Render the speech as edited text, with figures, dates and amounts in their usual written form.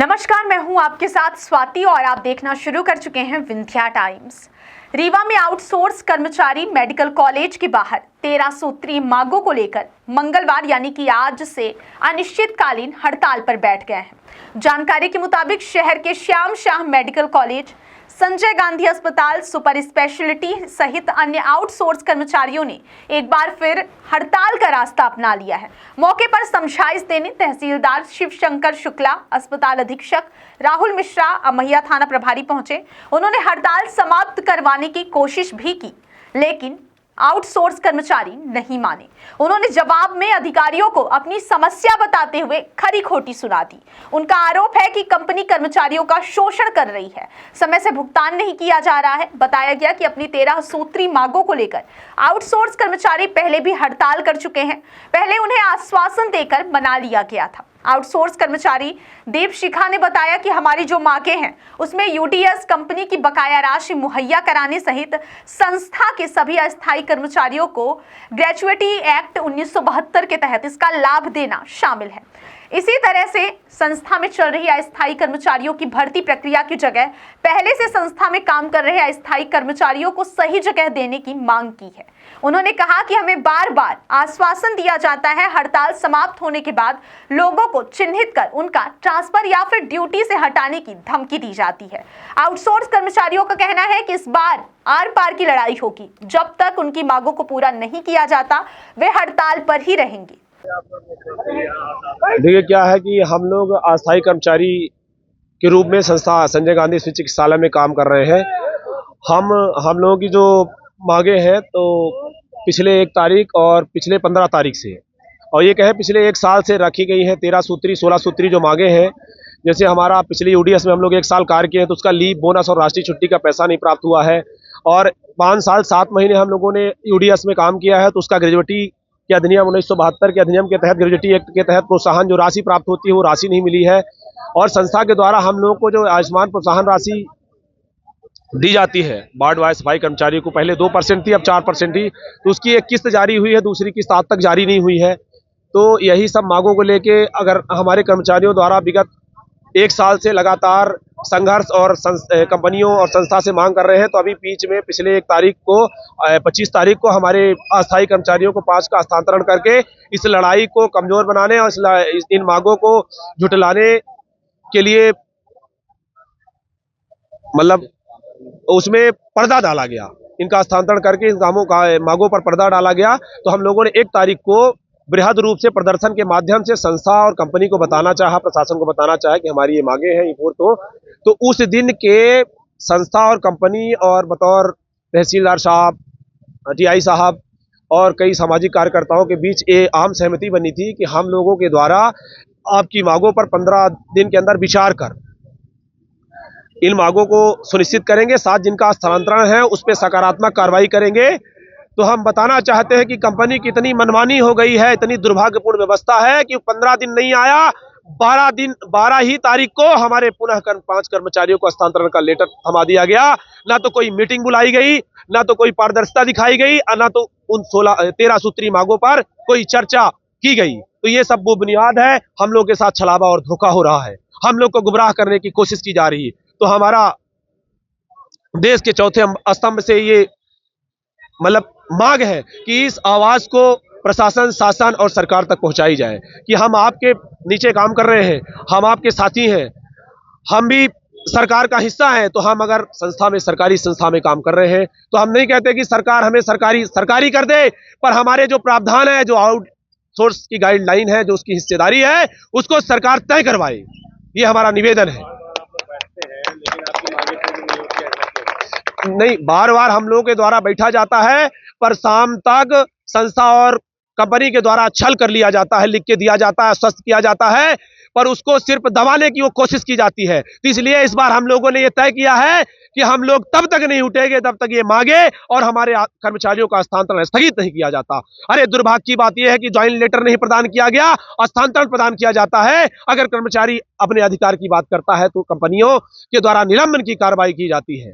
नमस्कार, मैं हूं आपके साथ स्वाति और आप देखना शुरू कर चुके हैं विंध्या टाइम्स। रीवा में आउटसोर्स कर्मचारी मेडिकल कॉलेज के बाहर 13 सूत्री मांगों को लेकर मंगलवार यानी कि आज से अनिश्चितकालीन हड़ताल पर बैठ गए हैं। जानकारी के मुताबिक शहर के श्याम शाह मेडिकल कॉलेज, संजय गांधी अस्पताल, सुपर स्पेशलिटी सहित अन्य आउटसोर्स कर्मचारियों ने एक बार फिर हड़ताल का रास्ता अपना लिया है। मौके पर समझाइश देने तहसीलदार शिवशंकर शुक्ला, अस्पताल अधीक्षक राहुल मिश्रा, अमैया थाना प्रभारी पहुंचे। उन्होंने हड़ताल समाप्त करवाने की कोशिश भी की, लेकिन आउटसोर्स कर्मचारी नहीं माने। उन्होंने जवाब में अधिकारियों को अपनी समस्या बताते हुए खरी खोटी सुना दी। उनका आरोप है कि कंपनी कर्मचारियों का शोषण कर रही है, समय से भुगतान नहीं किया जा रहा है। बताया गया कि अपनी 13 सूत्री मांगों को लेकर आउटसोर्स कर्मचारी पहले भी हड़ताल कर चुके हैं। पहले उन्हें आश्वासन देकर मना लिया गया था। आउटसोर्स कर्मचारी देवशिखा ने बताया कि हमारी जो मांगे हैं उसमें यूडीएस कंपनी की बकाया राशि मुहैया कराने सहित संस्था के सभी अस्थायी कर्मचारियों को ग्रेजुएटी एक्ट 1972 के तहत इसका लाभ देना शामिल है। इसी तरह से संस्था में चल रही अस्थायी कर्मचारियों की भर्ती प्रक्रिया की जगह पहले से संस्था में काम कर रहे अस्थायी कर्मचारियों को सही जगह देने की मांग की है। उन्होंने कहा कि हमें बार बार आश्वासन दिया जाता है, हड़ताल समाप्त होने के बाद लोगों को चिन्हित कर उनका ट्रांसफर या फिर ड्यूटी से हटाने की धमकी दी जाती है। आउटसोर्स कर्मचारियों का कहना है कि इस बार आर पार की लड़ाई होगी। जब तक उनकी मांगों को पूरा नहीं किया जाता वे हड़ताल पर ही रहेंगे। देखिए, क्या है कि हम लोग अस्थायी कर्मचारी के रूप में संस्था संजय गांधी चिकित्सालय में काम कर रहे हैं। हम लोगों की जो मांगे हैं तो पिछले 1 तारीख और पिछले 15 तारीख से, और ये कहे पिछले 1 साल से रखी गई है 13 सूत्री 16 सूत्री जो मांगे हैं। जैसे हमारा पिछली यूडीएस में हम लोग 1 साल कार्य किए हैं तो उसका लीव, बोनस और राष्ट्रीय छुट्टी का पैसा नहीं प्राप्त हुआ है, और 5 साल 7 महीने हम लोगों ने यूडीएस में काम किया है तो उसका ग्रेजुएटी के अधिनियम 1972 के अधिनियम के तहत, ग्रेजुएटी एक्ट के तहत प्रोत्साहन जो राशि प्राप्त होती है वो राशि नहीं मिली है। और संस्था के द्वारा हम लोगों को जो आयुष्मान प्रोत्साहन राशि दी जाती है वार्ड वाइज सफाई कर्मचारियों को, पहले 2% थी, अब 4% थी, तो उसकी एक किस्त जारी हुई है, दूसरी किस्त आज तक जारी नहीं हुई है। तो यही सब मांगों को लेके अगर हमारे कर्मचारियों द्वारा विगत 1 साल से लगातार संघर्ष और कंपनियों और संस्था से मांग कर रहे हैं, तो अभी बीच में पिछले 1 तारीख को 25 तारीख को हमारे अस्थायी कर्मचारियों को 5 का हस्तांतरण करके इस लड़ाई को कमजोर बनाने और इन मांगों को झुटलाने के लिए मतलब उसमें पर्दा डाला गया। इनका हस्तांतरण करके इन मांगों पर पर्दा डाला गया। तो हम लोगों ने 1 तारीख को बृहद रूप से प्रदर्शन के माध्यम से संस्था और कंपनी को बताना चाहा, प्रशासन को बताना चाहा कि हमारी ये मांगे हैं तो उस दिन के संस्था और कंपनी और बतौर तहसीलदार साहब, टीआई साहब और कई सामाजिक कार्यकर्ताओं के बीच ये आम सहमति बनी थी कि हम लोगों के द्वारा आपकी मांगों पर 15 दिन के अंदर विचार कर इन मांगों को सुनिश्चित करेंगे, साथ जिनका स्थानांतरण है उस पर सकारात्मक कार्रवाई करेंगे। तो हम बताना चाहते हैं कि कंपनी की इतनी मनमानी हो गई है, इतनी दुर्भाग्यपूर्ण व्यवस्था है कि 15 दिन नहीं आया, 12 ही तारीख को हमारे पुनः 5 कर्मचारियों को हस्तांतरण का लेटर थमा दिया गया। ना तो कोई मीटिंग बुलाई गई, ना तो कोई पारदर्शिता दिखाई गई, ना तो उन 13 सूत्री मांगों पर कोई चर्चा की गई। तो ये सब वो बुनियाद है, हम लोग के साथ छलावा और धोखा हो रहा है, हम लोग को गुमराह करने की कोशिश की जा रही है। तो हमारा देश के चौथे स्तंभ से ये मतलब मांग है कि इस आवाज को प्रशासन, शासन और सरकार तक पहुंचाई जाए कि हम आपके नीचे काम कर रहे हैं, हम आपके साथी हैं, हम भी सरकार का हिस्सा है। तो हम अगर सरकारी संस्था में काम कर रहे हैं तो हम नहीं कहते कि सरकार हमें सरकारी कर दे, पर हमारे जो प्रावधान है, जो आउटसोर्स की गाइडलाइन है, जो उसकी हिस्सेदारी है, उसको सरकार तय करवाए। ये हमारा निवेदन है। नहीं, बार बार हम लोगों के द्वारा बैठा जाता है, पर शाम तक संस्था और कंपनी के द्वारा छल कर लिया जाता है, लिख के दिया जाता है, स्वस्थ किया जाता है, पर उसको सिर्फ दबाने की वो कोशिश की जाती है। तो इसलिए इस बार हम लोगों ने ये तय किया है कि हम लोग तब तक नहीं उठेंगे जब तक ये मांगे और हमारे कर्मचारियों का हस्तांतरण स्थगित नहीं किया जाता। अरे दुर्भाग्य की बात यह है कि ज्वाइंट लेटर नहीं प्रदान किया गया, हस्तांतरण प्रदान किया जाता है। अगर कर्मचारी अपने अधिकार की बात करता है तो कंपनियों के द्वारा निलंबन की कार्रवाई की जाती है।